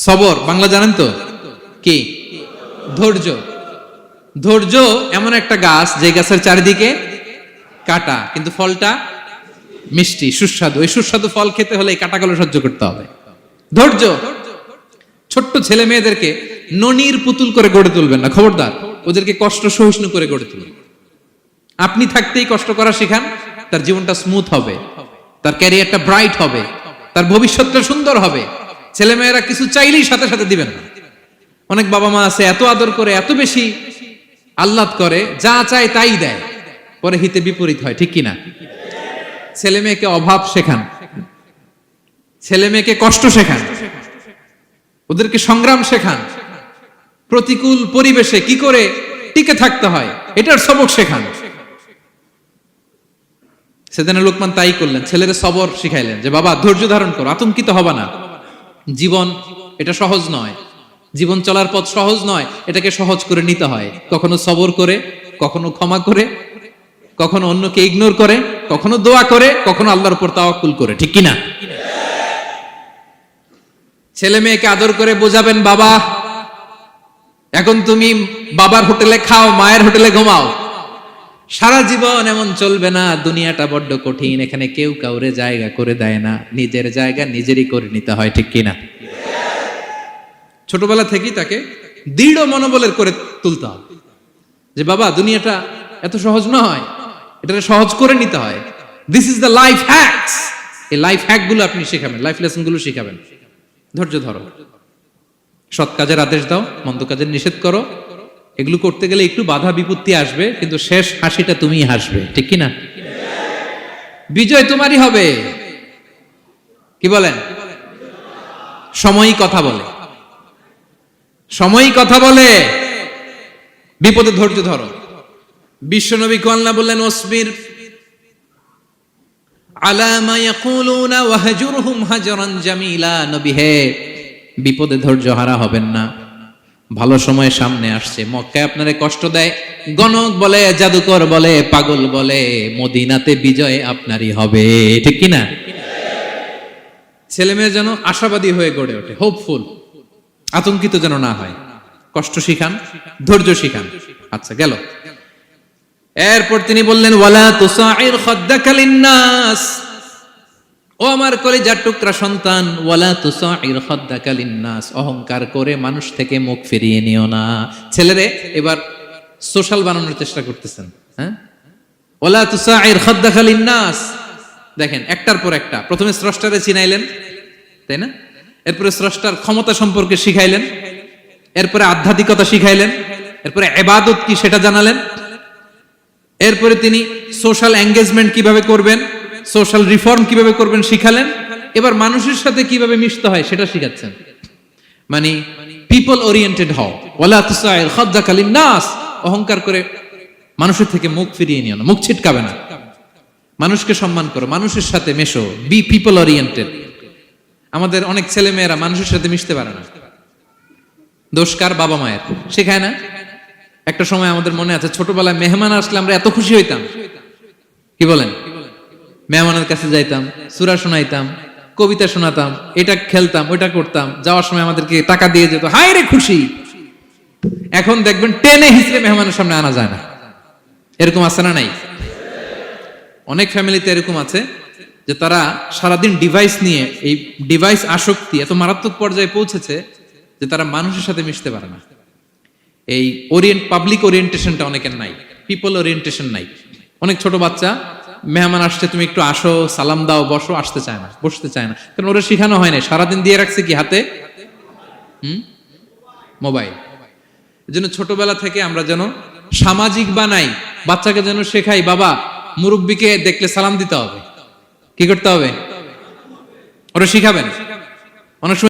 সবর বাংলা জানেন তো কি? ধৈর্য। ধৈর্য এমন একটা গাছ যে গাছের চারিদিকে কাটা, কিন্তু ফলটা মিষ্টি সুস্বাদু। ওই সুস্বাদু ফল খেতে হলে এই কাটাগুলো সহ্য করতে হবে। ধৈর্য। ছোট্ট ছেলে মেয়েদেরকে ননির পুতুল করে গড়ে তুলবেন না, খবরদার। ওদেরকে কষ্ট সহিষ্ণু করে গড়ে তুলবেন। আপনি থাকতেই কষ্ট করা শেখান, তার জীবনটা স্মুথ হবে, তার ক্যারিয়ারটা ব্রাইট হবে, তার ভবিষ্যৎটা সুন্দর হবে। ছেলে মেয়েরা কিছু চাইলেই সাথে সাথে দিবেন না। অনেক বাবা মা আছে এত আদর করে, এত বেশি আহ্লাদ করে, যা চায় তাই দেয়, পরে হিতে বিপরীত হয়, ঠিক কিনা? ছেলে মেয়েকে অভাব শেখান, ছেলে মেয়েকে কষ্ট শেখান, ওদেরকে সংগ্রাম শেখান, প্রতিকূল পরিবেশে কি করে টিকে থাকতে হয় এটার সবক শেখান। সেদিন লোকমান তাই করলেন, ছেলের সবর শিখাইলেন যে বাবা ধৈর্য ধারণ করো, আতঙ্কিত হবা না। জীবন এটা সহজ নয়, জীবন চলার পথ সহজ নয়, এটাকে সহজ করে নিতে হয়। কখনো সবর করে, কখনো ক্ষমা করে, কখনো অন্যকে ইগনোর করে, কখনো দোয়া করে, কখনো আল্লাহর উপর তাওয়াক্কুল করে, ঠিক কিনা? ছেলে মেয়েকে আদর করে বোঝাবেন, বাবা এখন তুমি বাবার হোটেলে খাও, মায়ের হোটেলে ঘুমাও। সারা জীবন এমন চলবে না, দুনিয়াটা বড্ড কঠিন, এখানে কেউ কাউরে জায়গা করে দেয় না, নিজের জায়গা নিজেরই করে নিতে হয়, ঠিক কিনা? ছোটবেলা থেকেই তাকে দৃঢ় মনোবলের করে তুলতে হবে যে বাবা দুনিয়াটা এত সহজ নয়, এটা সহজ করে নিতে হয়। This is the life hacks. এই লাইফ হ্যাক গুলো আপনি শেখাবেন, লাইফ লেসন গুলো শিখাবেন। ধৈর্য ধরো, সৎ কাজের আদেশ দাও, মন্দ কাজের নিষেধ করো। এগুলো করতে গেলে একটু বাধা বিপত্তি আসবে, কিন্তু শেষ হাসিটা তুমিই হাসবে, ঠিক কিনা? বিজয় তোমারই হবে। কি বলেন? সময়ই কথা বলে, সময়ই কথা বলে। বিপদে ধৈর্য ধরো। বিশ্বনবী আল্লাহ বললেন, ওয়াসবির আলা মা ইয়াকুলুনা ওয়াহজুরহুম হাজরান জামিলা। নবী হে, বিপদে ধৈর্য হারা হবেন না। ভালো সময় সামনে আসছে, মক্কায় আপনারে কষ্ট দেয়, গণক বলে, জাদুকর বলে, পাগল বলে, মদিনাতে বিজয় আপনারই হবে, ঠিক কিনা? ছেলে মেয়ে যেন আশাবাদী হয়ে গড়ে ওঠে, হোপফুল, আতঙ্কিত যেন না হয়। কষ্ট শিখান, ধৈর্য শিখান। আচ্ছা গেল। এরপর তিনি বললেন, ওয়ালা তুসাইর খাদ্দাকা লিন্নাস। ও আমার কলিজার টুকরা সন্তান, ওয়ালা তুসাইর খাদ্দাকা লিন্নাস, অহংকার করে মানুষ থেকে মুখ ফিরিয়ে নিও না। ছেলেরে এবার সোশ্যাল বানানোর চেষ্টা করতেছেন, হ্যাঁ? ওয়ালা তুসাইর খাদ্দাকা লিন্নাস। দেখেন একটার পর একটা, প্রথমে স্রষ্টারে চিনাইলেন, তাই না? এরপরে স্রষ্টার ক্ষমতা সম্পর্কে শিখাইলেন, এরপরে আধ্যাত্মিকতা শিখাইলেন, এরপরে ইবাদত কি সেটা জানালেন, এরপরে তিনি সোশ্যাল এঙ্গেজমেন্ট কিভাবে করবেন, সোশ্যাল রিফর্ম কিভাবে করবেন শিখালেন। এবার মানুষের সাথে কিভাবে মিশতে হয় সেটা শিখাচ্ছেন। মানে পিপল ওরিয়েন্টেড হও। ওয়ালা তুসাইর খাদ্দাকা লিন্নাস, অহংকার করে মানুষের থেকে মুখ ফিরিয়ে নিও না, মুখ ছিটকাবে না। মানুষকে সম্মান করো, মানুষের সাথে মেশো, বি পিপল ওরিয়েন্টেড। আমাদের অনেক ছেলে মেয়েরা মানুষের সাথে মিশতে পারে না। দোষ কার? বাবা মায়ের, শেখায় না। একটা সময় আমাদের মনে আছে, ছোটবেলায় মেহমান আসলে আমরা এত খুশি হইতাম, কি বলেন? মেহমানের কাছে যাইতাম, সূরা শোনাইতাম, কবিতা শোনাতাম, এটা খেলতাম, ওইটা করতাম, যাওয়ার সময় আমাদেরকে টাকা দিয়ে যেত, হায় রে খুশি। এখন দেখবেন টেনে হিচড়ে মেহমানের সামনে আনা যায় না। এরকম আছে না নাই? অনেক ফ্যামিলিতে এরকম আছে যে তারা সারাদিন ডিভাইস নিয়ে, এই ডিভাইস আসক্তি এত মারাত্মক পর্যায়ে পৌঁছেছে যে তারা মানুষের সাথে মিশতে পারে না। এই পাবলিক ওরিয়েন্টেশনটা অনেকের নাই, পিপল ওরিয়েন্টেশন নাই। অনেক ছোট বাচ্চা, মেহমান আসছে, তুমি একটু আসো, সালাম দাও, বসো, আসতে চায় না, বসতে চায় না, কারণ ওরা শিখানো হয় না। সারাদিন দিয়ে রাখছে কি হাতে? মোবাইল। এজন্য ছোটবেলা থেকে আমরা যেন সামাজিক বানাই, বাচ্চাকে যেন শেখাই, বাবা মুরব্বিকে দেখলে সালাম দিতে হবে, কি করতে হবে, ওরা শিখাবেন। অনেক সময়